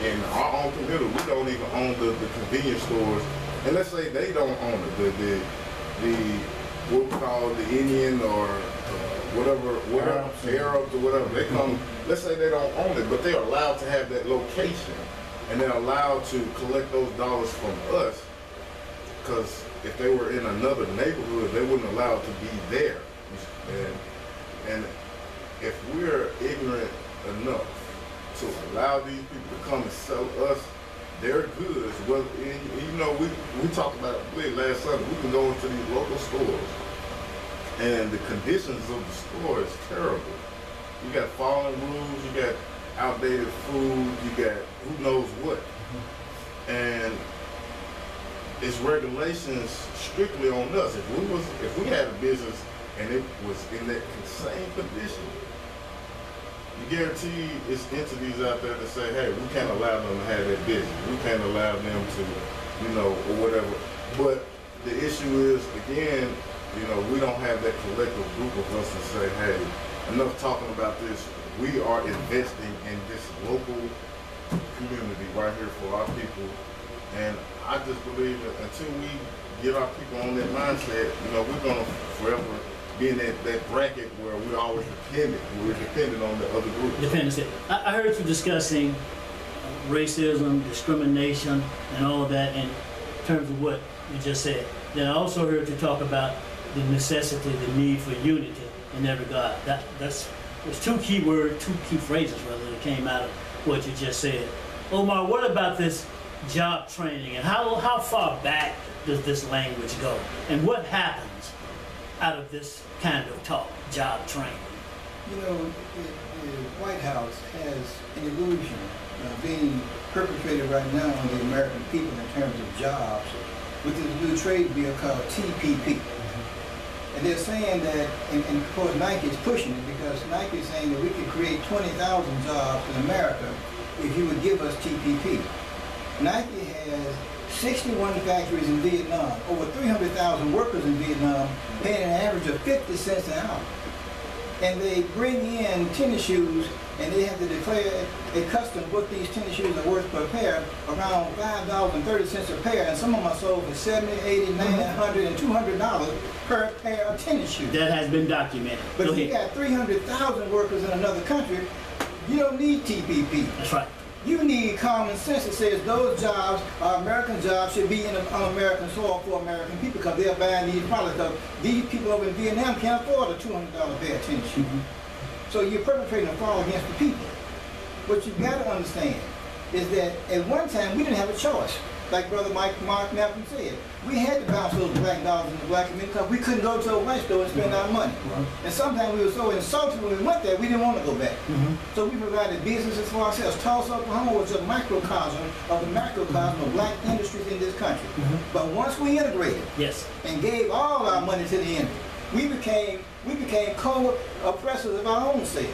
in our own community, we don't even own the convenience stores. And let's say they don't own it, the what we call the Indian or whatever, Arabs or whatever. They come, let's say they don't own it, but they're allowed to have that location, and they're allowed to collect those dollars from us, because if they were in another neighborhood, they wouldn't allow it to be there. And if we're ignorant enough to allow these people to come and sell us their goods, well, you know, we talked about it last Sunday. We can go into these local stores, and the conditions of the store is terrible. You got fallen roofs, you got outdated food, you got who knows what, and it's regulations strictly on us. If we had a business and it was in that same condition, you guarantee it's entities out there that say, hey, we can't allow them to have that business. We can't allow them to, you know, or whatever. But the issue is, again, you know, we don't have that collective group of us to say, hey, enough talking about this. We are investing in this local community right here for our people. And I just believe that until we get our people on that mindset, you know, we're gonna forever be in that bracket where we're always dependent. We're dependent on the other groups. Dependency. I heard you discussing racism, discrimination, and all of that in terms of what you just said. Then I also heard you talk about the necessity, the need for unity in that regard. There's two key words, two key phrases rather, that came out of what you just said. Omar, what about this job training, and how far back does this language go, and what happens out of this kind of talk, job training? You know, the White House has an illusion being perpetrated right now on the American people in terms of jobs with this new trade bill called TPP. And they're saying that, and of course Nike is pushing it, because Nike is saying that we could create 20,000 jobs in America if you would give us TPP. Nike has 61 factories in Vietnam, over 300,000 workers in Vietnam, paying an average of 50 cents an hour. And they bring in tennis shoes, and they have to declare a custom what these tennis shoes are worth per pair, around $5.30 a pair, and some of them are sold for $70, $80, $90, $100, and $200 per pair of tennis shoes. That has been documented. But if you got 300,000 workers in another country, you don't need TPP. That's right. You need common sense that says those jobs are American jobs, should be on American soil for American people, because they're buying these products. These people over in Vietnam can't afford a $200 pair of tennis shoes. So you're perpetrating a fraud against the people. What you've got to understand is that at one time we didn't have a choice. Like Brother Mark Malcolm said, we had to bounce those black dollars in the black community because we couldn't go to a white store and spend our money. And sometimes we were so insulted when we went there, we didn't want to go back. So we provided businesses for ourselves. Tulsa, Oklahoma was a microcosm of the macrocosm of black industries in this country. But once we integrated and gave all our money to the enemy, we became co-oppressors of our own selves.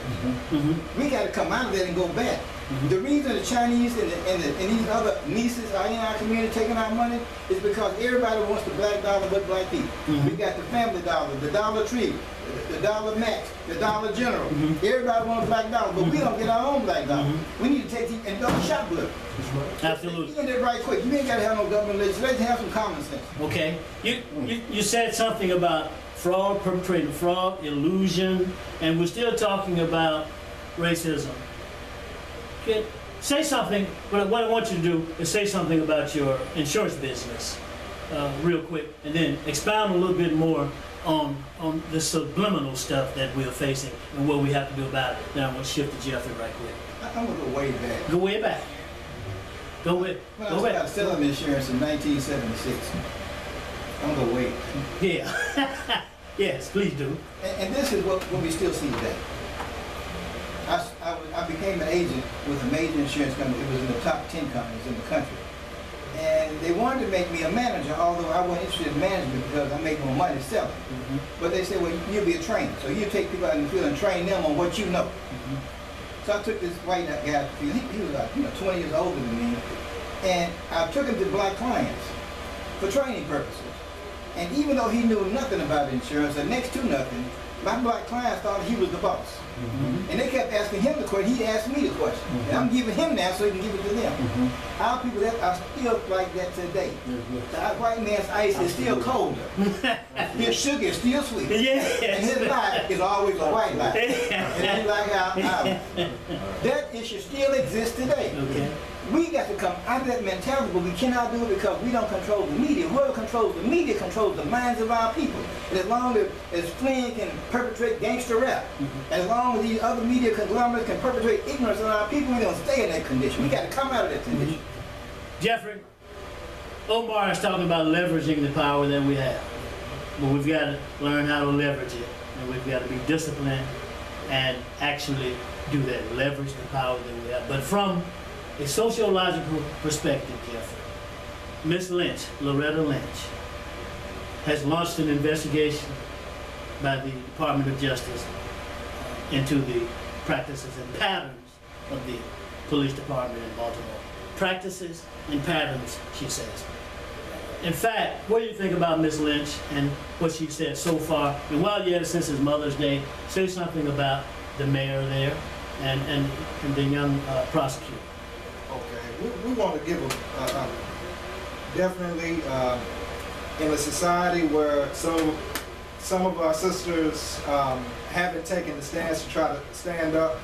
We got to come out of that and go back. The reason the Chinese and these other nieces are in our community taking our money is because everybody wants the black dollar but black people. We got the Family Dollar, the Dollar Tree, the Dollar Max, the Dollar General. Everybody wants black dollar, but we don't get our own black dollar. We need to take these and don't shoplift. Absolutely. You get it right quick. You ain't got to have no government legislation. Have some common sense. Okay. You said something about fraud, perpetrating fraud, illusion, and we're still talking about racism. Okay. Say something. What I want you to do is say something about your insurance business, real quick, and then expound a little bit more on the subliminal stuff that we're facing and what we have to do about it. Then I'm going to shift to Jeffrey right quick. I'm going to go way back. Go way back. Go with. When I started selling insurance in 1976. I'm going to wait. Yeah. Yes, please do. And this is what we still see today. I became an agent with a major insurance company. It was in the top 10 companies in the country. And they wanted to make me a manager, although I wasn't interested in management because I make more money selling. But they said, well, you'll be a trainer. So you take people out in the field and train them on what you know. So I took this white guy out the field. He was like, 20 years older than me. And I took him to black clients for training purposes. And even though he knew nothing about insurance, or next to nothing, my black client thought he was the boss. And they kept asking him the question, he asked me the question. And I'm giving him that so he can give it to them. Our people that are still like that today. The white man's ice is still colder. His sugar is still sweet. And his lie is always a white lie. And he like our that issue still exists today. We got to come out of that mentality, but we cannot do it because we don't control the media. Whoever controls the media controls the minds of our people. And as long as Flynn can perpetrate gangster rap, as long as these other media conglomerates can perpetrate ignorance on our people, we're going to stay in that condition. We got to come out of that condition. Jeffrey, Omar is talking about leveraging the power that we have. But we've got to learn how to leverage it. And we've got to be disciplined and actually do that, leverage the power that we have. But from a sociological perspective, Jeffrey, Ms. Lynch, Loretta Lynch, has launched an investigation by the Department of Justice into the practices and patterns of the police department in Baltimore. Practices and patterns, she says. In fact, what do you think about Ms. Lynch and what she said so far? And while you're at it, since it's Mother's Day, say something about the mayor there and the young prosecutor. Okay, we want to give definitely in a society where some of our sisters haven't taken the stance to try to stand up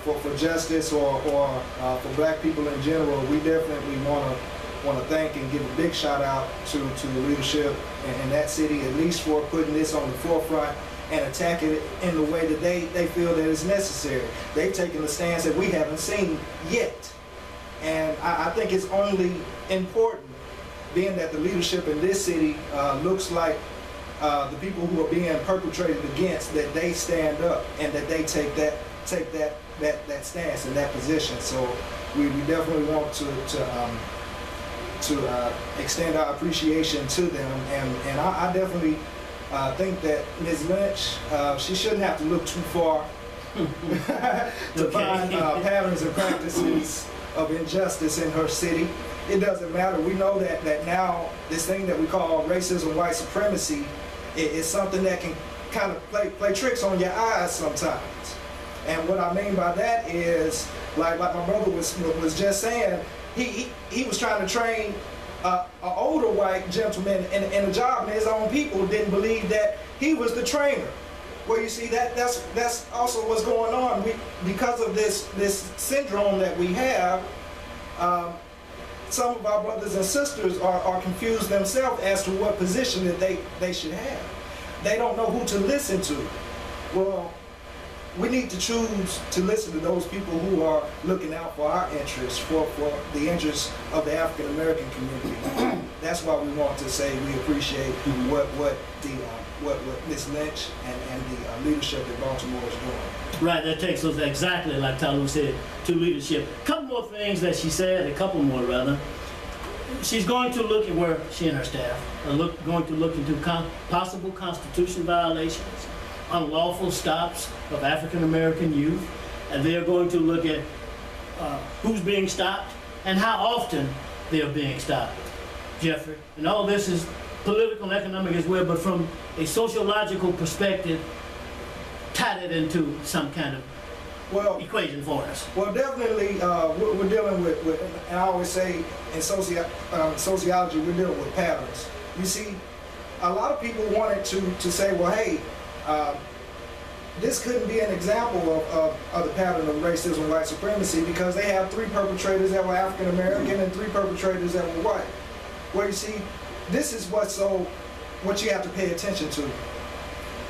for justice or for black people in general. We definitely want to thank and give a big shout out to the leadership in that city, at least for putting this on the forefront and attacking it in the way that they feel that is necessary. They've taken a stance that we haven't seen yet. And I think it's only important, being that the leadership in this city looks like the people who are being perpetrated against, that they stand up and that they take that stance and that position. So we definitely want to extend our appreciation to them. And I definitely think that Ms. Lynch, she shouldn't have to look too far to find patterns and practices of injustice in her city. It doesn't matter. We know that now this thing that we call racism, white supremacy, is something that can kind of play tricks on your eyes sometimes. And what I mean by that is, like my brother was just saying, he was trying to train an older white gentleman in a job, and his own people didn't believe that he was the trainer. Well, you see, that's also what's going on. Because of this syndrome that we have, some of our brothers and sisters are confused themselves as to what position that they should have. They don't know who to listen to. Well, we need to choose to listen to those people who are looking out for our interests, for the interests of the African American community. That's why we want to say we appreciate what Ms. Lynch and the leadership in Baltimore is doing. Right, that takes us exactly, like Talu said, to leadership. A couple more things that she said, a couple more rather. She's going to look at where she and her staff are going to look into possible constitution violations, unlawful stops of African American youth, and they are going to look at who's being stopped and how often they are being stopped, Jeffrey. And all this is political and economic as well, but from a sociological perspective, tie it into some kind of equation for us. Well, definitely we're dealing with, and I always say in sociology, we're dealing with patterns. You see, a lot of people wanted to say, well, hey, this couldn't be an example of the pattern of racism and white supremacy because they have 3 perpetrators that were African American and 3 perpetrators that were white. Well, you see, this is what you have to pay attention to.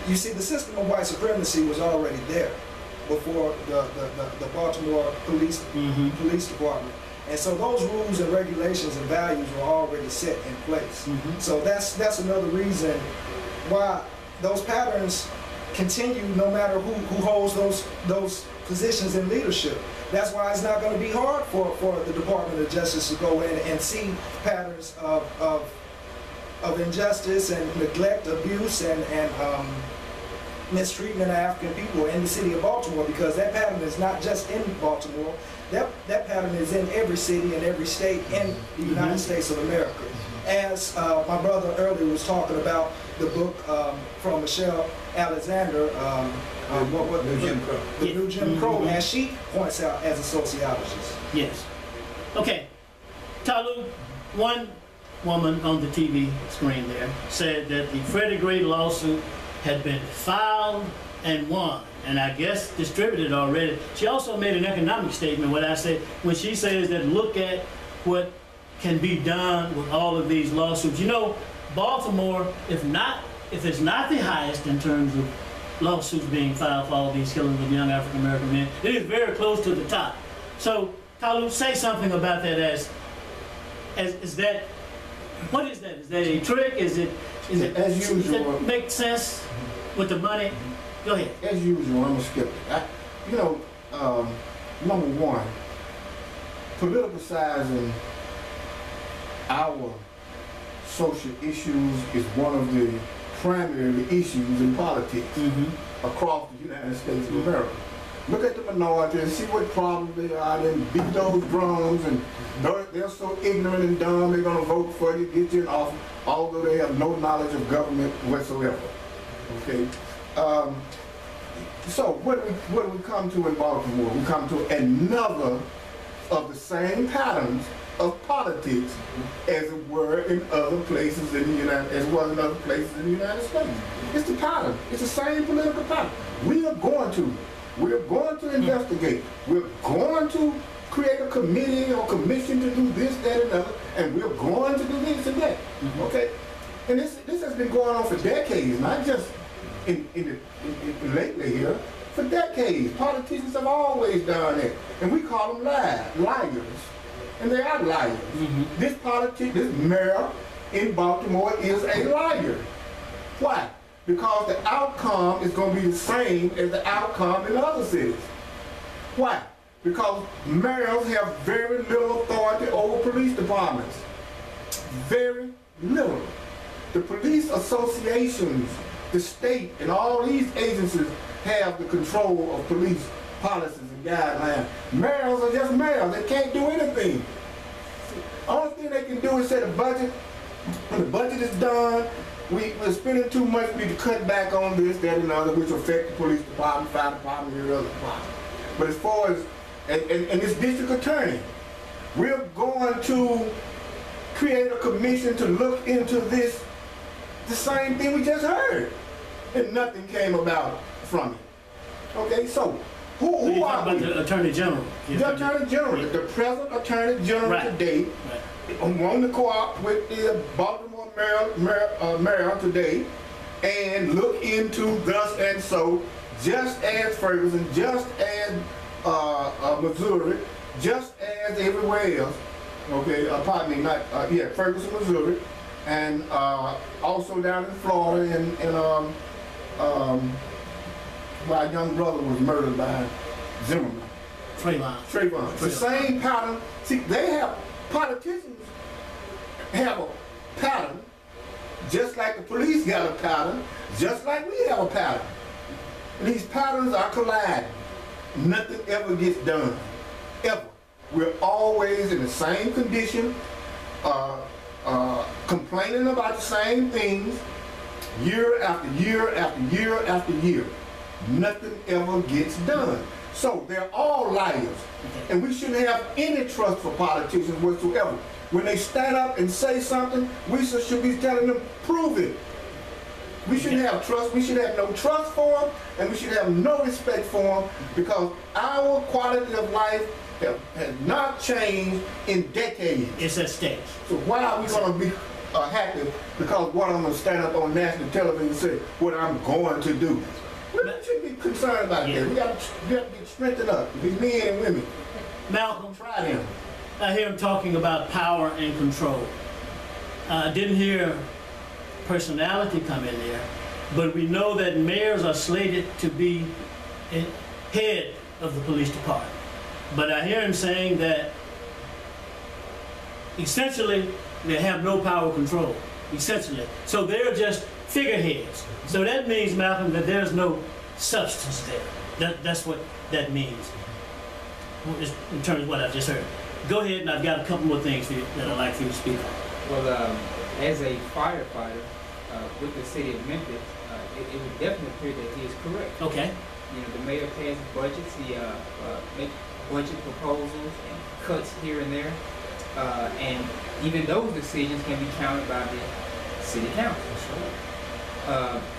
You see, the system of white supremacy was already there before the Baltimore police department. And so those rules and regulations and values were already set in place. So that's another reason why those patterns continue no matter who holds those positions in leadership. That's why it's not going to be hard for the Department of Justice to go in and see patterns of injustice and neglect, abuse, and mistreatment of African people in the city of Baltimore, because that pattern is not just in Baltimore. that pattern is in every city and every state in the United States of America. As my brother earlier was talking about the book from Michelle Alexander, the Jim Crow. The New Jim Crow, as she points out as a sociologist. Yes. Okay. Talu, one woman on the TV screen there said that the Freddie Gray lawsuit had been filed and won, and I guess distributed already. She also made an economic statement, what I said, when she says that look at what can be done with all of these lawsuits. You know, Baltimore, if it's not the highest in terms of lawsuits being filed for all these killings of young African American men, it is very close to the top. So, Talu, say something about that is that, what is that? Is that a trick? Is it as usual, does that make sense with the money? Go ahead. As usual, I'm a skeptic. Number one, politicizing our social issues is one of the primary issues in politics across the United States of America. Look at the minority and see what problems they are, and beat those drums, and they're so ignorant and dumb they're going to vote for you, get you in office, although they have no knowledge of government whatsoever. Okay? So what do we come to in Baltimore? We come to another of the same patterns of politics as it were in other places in the United States. It's the pattern. It's the same political pattern. We're going to investigate. We're going to create a committee or commission to do this, that, and other, and we're going to do this and that. Okay? And this has been going on for decades, not just lately here. For decades, politicians have always done it, and we call them liars. And they are liars. This mayor in Baltimore is a liar. Why? Because the outcome is going to be the same as the outcome in other cities. Why? Because mayors have very little authority over police departments. Very little. The police associations, the state, and all these agencies have the control of police policies and guidelines. Mayors are just mayors. They can't do anything. The only thing they can do is set a budget. When the budget is done, we're spending too much, we need to cut back on this, that, and other, which will affect the police department, fire department, and other departments. But as far as, and this district attorney, we're going to create a commission to look into this, the same thing we just heard. And nothing came about from it. Okay, so who are we? The Attorney General. The Attorney General, the present Attorney General today, want to co-op with the Baltimore mayor today and look into thus and so, just as Ferguson, just as Missouri, just as everywhere else. Okay, pardon me, not Ferguson, Missouri, and also down in Florida, and where a young brother was murdered by Zimmerman. Trayvon. The same pattern. See, politicians have a pattern, just like the police got a pattern, just like we have a pattern. And these patterns are colliding. Nothing ever gets done, ever. We're always in the same condition, complaining about the same things, year after year after year after year. Nothing ever gets done. So they're all liars. And we shouldn't have any trust for politicians whatsoever. When they stand up and say something, we should be telling them, prove it. We shouldn't have trust. We should have no trust for them, and we should have no respect for them, because our quality of life has not changed in decades. It's at stake. So why are we going to be happy because one of them stand up on national television and say what I'm going to do? We shouldn't be concerned about that. We got to get strengthened up. These men and women. Malcolm, try them. I hear him talking about power and control. I didn't hear personality come in there, but we know that mayors are slated to be head of the police department. But I hear him saying that essentially they have no power control, essentially. So they're just figureheads. So that means, Malcolm, that there's no substance there. That's what that means. in terms of what I've just heard. Go ahead, and I've got a couple more things for you that I'd like for you to speak on. Well, as a firefighter with the city of Memphis, it would definitely appear that he is correct. Okay. You know, the mayor passes budgets, he makes budget proposals and cuts here and there, and even those decisions can be countered by the city council.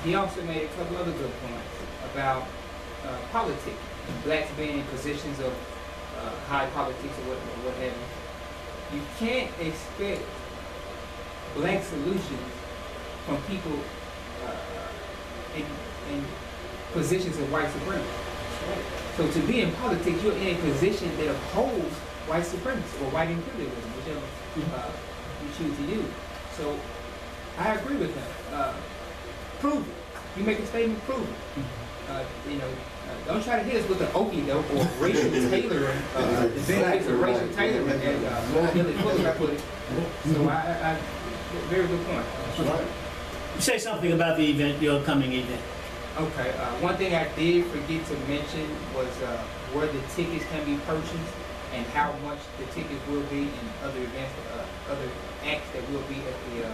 He also made a couple other good points about politics, blacks being in positions of high politics or what have you. You can't expect black solutions from people in positions of white supremacy. So to be in politics, you're in a position that upholds white supremacy or white imperialism, whichever you choose to use. So I agree with him. Prove it. You make a statement, prove it. You know, don't try to hit us with an okie doke or racial tailoring. The benefits of racial tailoring, as Billy Fuller put it. So I very good point. Say something about the event, your upcoming event. Okay. One thing I did forget to mention was where the tickets can be purchased and how much the tickets will be in other events, other acts that will be at the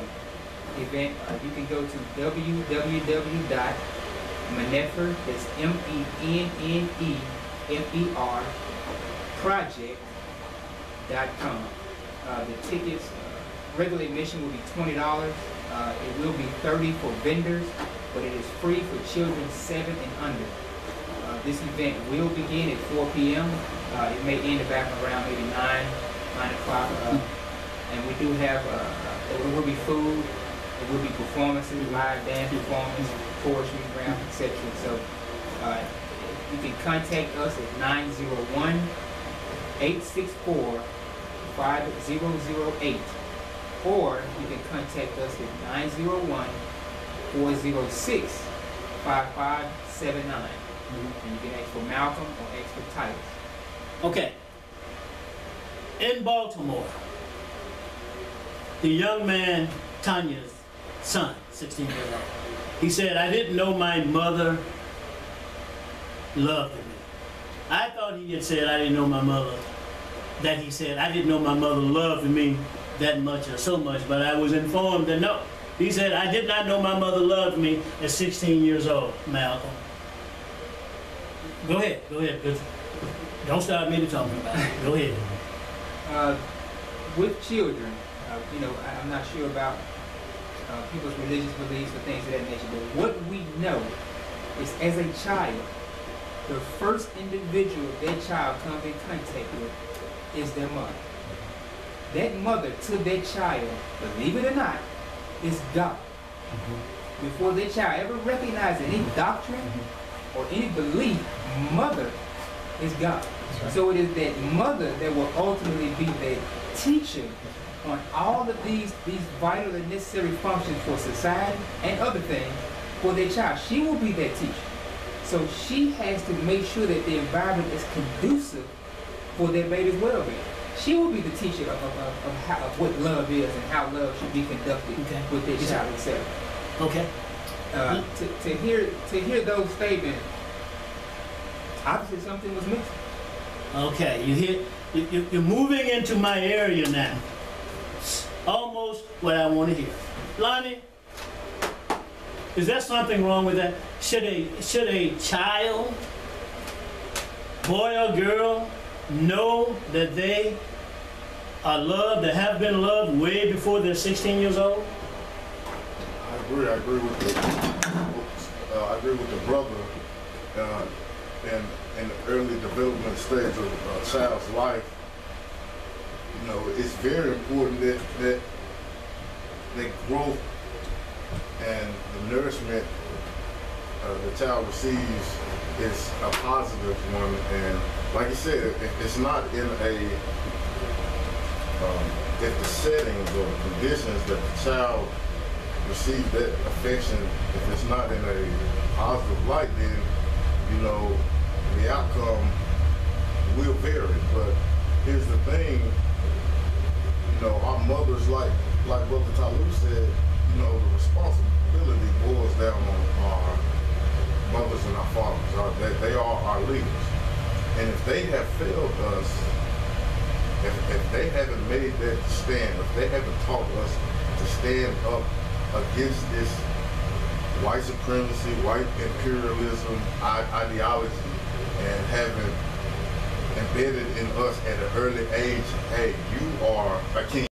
event. You can go to www.mennefer, that's MENNEFER, project.com. The tickets, regular admission will be $20. It will be $30 for vendors, but it is free for children 7 and under. This event will begin at 4 p.m. It may end about around maybe 9 o'clock. And we do have, there will be food, there will be performances, live dance performance, poetry, rap, etc. So you can contact us at 901-864-5008. Or you can contact us at 901-406-5579. And you can ask for Malcolm or ask for Titus. Okay. In Baltimore, the young man, Tanya's son, 16 years old, he said, I didn't know my mother loved me. I thought he had said, I didn't know my mother, that he said, I didn't know my mother loved me that much or so much, but I was informed that no. He said, I did not know my mother loved me at 16 years old, Malcolm. Go ahead, good. Don't start me to talking about it. Go ahead. With children, you know, I'm not sure about people's religious beliefs or things of that nature, but what we know is as a child, the first individual that child comes in contact with is their mother. That mother to that child, believe it or not, is God. Before that child ever recognizes any doctrine or any belief, mother is God. Right. So it is that mother that will ultimately be the teacher on all of these vital and necessary functions for society and other things for their child. She will be that teacher. So she has to make sure that the environment is conducive for their baby's well-being. She will be the teacher of what love is and how love should be conducted with their child itself. Okay. To hear those statements, obviously something was missing. Okay, you're moving into my area now. Almost what I want to hear. Lonnie, is there something wrong with that? Should a child, boy or girl, know that they are loved, that have been loved way before they're 16 years old? I agree with the brother. In the early development stage of a child's life, you know, it's very important that the growth and the nourishment the child receives is a positive one. And like you said, it's not in if the settings or the conditions that the child receives that affection, if it's not in a positive light, then, you know, the outcome will vary. But here's the thing, you know, our mothers, like Brother Talou said, you know, the responsibility boils down on our mothers and our fathers. They are our leaders. And if they have failed us, if they haven't made that stand, if they haven't taught us to stand up against this white supremacy, white imperialism ideology, and having embedded in us at an early age, hey, you are a king.